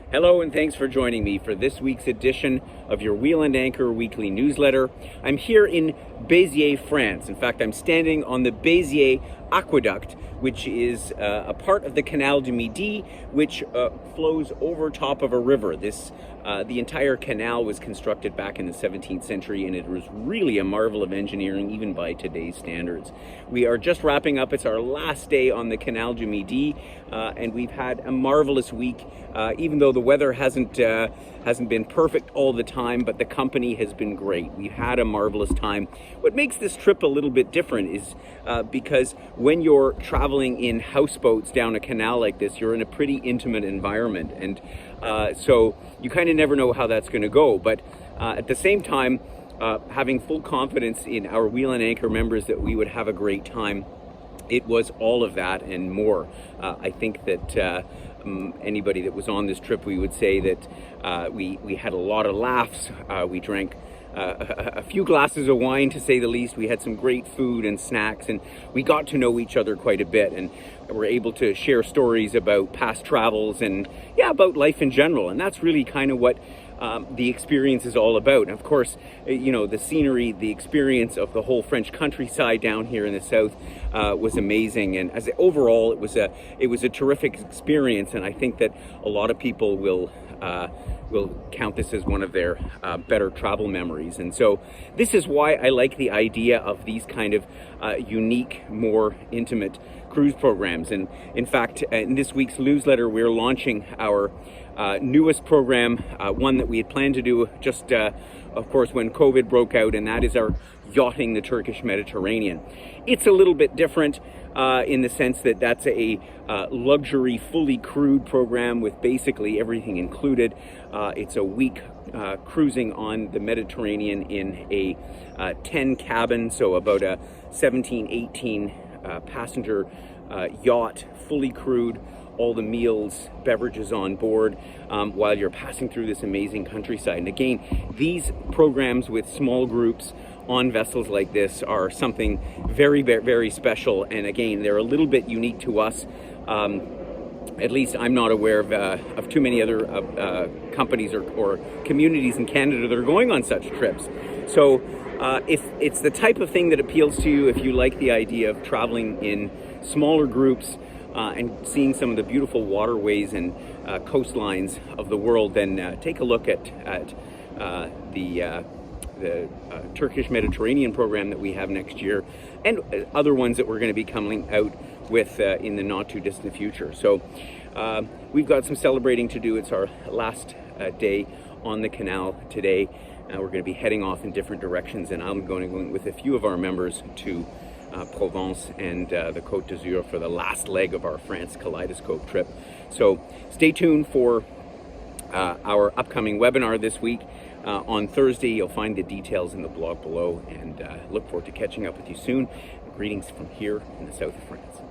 Hello and thanks for joining me for this week's edition of your Wheel and Anchor weekly newsletter. I'm here in Béziers, France. In fact, I'm standing on the Béziers Aqueduct, which is a part of the Canal du Midi, which flows over top of a river. The entire canal was constructed back in the 17th century, and it was really a marvel of engineering, even by today's standards. We are just wrapping up. It's our last day on the Canal du Midi, and we've had a marvelous week, even though the weather hasn't been perfect all the time, but the company has been great. We've had a marvelous time. What makes this trip a little bit different is because when you're traveling in houseboats down a canal like this, you're in a pretty intimate environment, and so you kind of never know how that's going to go. But at the same time, having full confidence in our Wheel and Anchor members that we would have a great time, it was all of that and more. I think that anybody that was on this trip, we would say that we had a lot of laughs. We drank a few glasses of wine, to say the least. We had some great food and snacks, and we got to know each other quite a bit, and we're able to share stories about past travels and about life in general. And that's really kind of what the experience is all about. And of course, the scenery, the experience of the whole French countryside down here in the south was amazing. And overall, it was a terrific experience. And I think that a lot of people will count this as one of their better travel memories. And so this is why I like the idea of these kind of unique, more intimate cruise programs. And in fact, in this week's newsletter, we're launching our newest program, one that we had planned to do just, of course, when COVID broke out, and that is our Yachting the Turkish Mediterranean. It's a little bit different in the sense that that's a luxury, fully crewed program with basically everything included. It's a week cruising on the Mediterranean in a 10 cabin, so about a 17, 18 passenger yacht, fully crewed, all the meals, beverages on board while you're passing through this amazing countryside. And again, these programs with small groups on vessels like this are something very, very, very special. And again, they're a little bit unique to us. At least I'm not aware of too many other companies or communities in Canada that are going on such trips. So if it's the type of thing that appeals to you, if you like the idea of traveling in smaller groups and seeing some of the beautiful waterways and coastlines of the world, then take a look at the Turkish Mediterranean program that we have next year, and other ones that we're going to be coming out with in the not too distant future. So we've got some celebrating to do. It's our last day on the canal today. We're going to be heading off in different directions, and I'm going to go with a few of our members to Provence and the Côte d'Azur for the last leg of our France Kaleidoscope trip. So stay tuned for our upcoming webinar this week. On Thursday, you'll find the details in the blog below, and look forward to catching up with you soon. Greetings from here in the south of France.